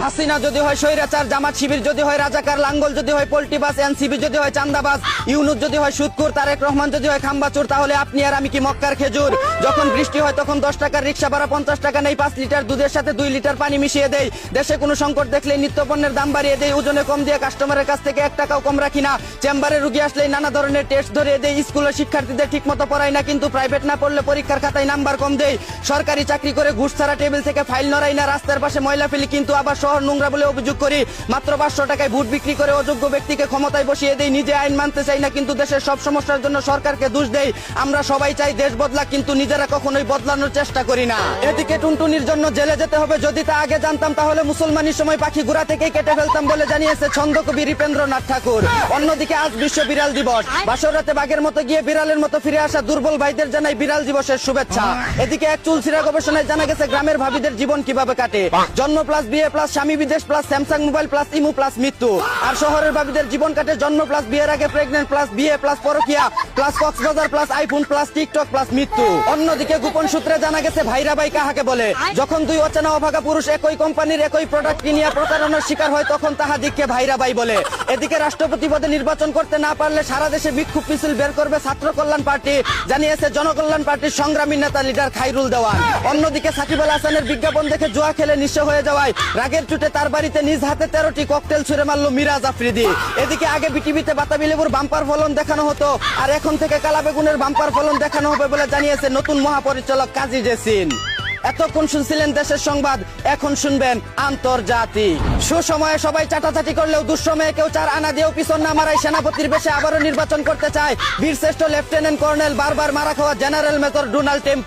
হাসিনা যদি হয় স্বৈরাচার, জামাত শিবির যদি হয় রাজাকার, লাঙ্গল যদি হয় পোল্টিবাস, এনসিবি যদি হয় চান্দাবাজ, ইউনুস যদি হয় সুদখোর, তারেক রহমান যদি হয় খাম্বাচোর, তাহলে আপনি আর আমি কি মক্কার খেজুর? যখন বৃষ্টি হয় তখন 10 টাকার রিক্সা ভাড়া 50 টাকা নেই, 5 লিটার দুধের সাথে 2 লিটার পানি মিশিয়ে দেই। দেশে কোনো সংকট দেখলে নিত্যপণ্যের দাম বাড়িয়ে দেই, ওজনে কম দিয়ে কাস্টমারের কাছ থেকে 1 টাকাও কম রাখি না। চেম্বারে রুগী আসলেই নানা ধরনের টেস্ট ধরিয়ে দেই। স্কুলের শিক্ষার্থীদের ঠিক মতো পড়াই না, কিন্তু প্রাইভেট না পড়লে পরীক্ষার খাতায় নাম্বার কম দেই। সরকারি চাকরি করে ঘুষ ছাড়া টেবিল থেকে ফাইল নড়াই না, রাস্তার পাশে ময়লা ফেলি কিন্তু আবার শহর নোংরা বলে অভিযোগ করি। মাত্র 500 টাকায় ভোট বিক্রি করে অযোগ্য ব্যক্তিকে ক্ষমতায় বসিয়ে দেই। নিজে আইন মানতে চাই না, কিন্তু দেশের সব সমস্যার জন্য সরকারকে দোষ দেই। আমরা সবাই চাই দেশ বদলা, কিন্তু নিজেরা কখনোই বদলানোর চেষ্টা করি না। এদিকে টুনটুনির জন্য জেলে যেতে হবে, যদি তা আগে জানতাম তাহলে মুসলমানের সময় পাখি ঘোড়া থেকেই কেটে ফেলতাম বলে জানিয়েছে ছন্দকবি হৃপেন্দ্রনাথ ঠাকুর। অন্যদিকে আজ বিশ্ব বিড়াল দিবস। বাসর রাতে বাঘের মতো গিয়ে বিড়ালের মতো ফিরে আসা দুর্বল ভাইদের জানাই বিড়াল দিবসের শুভেচ্ছা। এদিকে এক চুলছিরা গবেষণায় জানা গেছে গ্রামের ভাবিদের জীবন কিভাবে কাটে। জন্ম প্লাস বিয়ে প্লাস স্বামী বিদেশ প্লাস স্যামসাং মোবাইল প্লাস ইমু প্লাস মৃত্যু। আর শহরের ভাবিদের জীবন কাটে জন্ম প্লাস বিয়ের আগে প্রেগনেন্ট প্লাস বিয়ে প্লাস পরকিয়া plus Cox's Bazar plus iPhone plus TikTok plus মৃত্যু। অন্যদিকে গোপন সূত্রে জানা গেছে ভাইরা ভাই কাহাকে বলে। যখন দুই অচেনা অভাগা পুরুষ একই কোম্পানির একই প্রোডাক্ট কিনিয়া প্রতারণার শিকার হয় তখন তাহাদিগকে ভাইরা ভাই বলে। এদিকে রাষ্ট্রপতি পদে নির্বাচন করতে না পারলে সারা দেশে বিক্ষোভ মিছিল বের করবে ছাত্র কল্যাণ পার্টি, জানিয়েছে জনকল্যাণ পার্টির সংগ্রামী নেতা লিডার খাইরুল দেওয়ান। অন্যদিকে সাকিব আল হাসানের বিজ্ঞাপন দেখে জুয়া খেলে নিঃস্ব হয়ে যাওয়ায় রাগের চুটে তার বাড়িতে নিজ হাতে 13টি ককটেল ছুড়ে মারল মিরাজ আফ্রিদি। এদিকে আগে বিটিভিতে বাতাবি লেবুর বাম্পার ফলন দেখানো হতো, আর এখন থেকে কালা বেগুনের বাম্পার ফলন দেখানো হবে বলে জানিয়েছে নতুন মহাপরিচালক কাজী জেসিন। এতক্ষণ শুনছিলেন দেশের সংবাদ, এখন শুনবেন আন্তর্জাতিক। সুসময়ে সবাই চাটাচাটি করলেও দুঃসময়ে কেউ 4 আনা দিয়েও পিছন না মারায় সেনাপতির বেশে আবারও নির্বাচন করতে চায় বীরশ্রেষ্ঠ লেফটেন্যান্ট কর্নেল বারবার মারা খাওয়া জেনারেল মেজর ডোনাল্ড টেম্পু।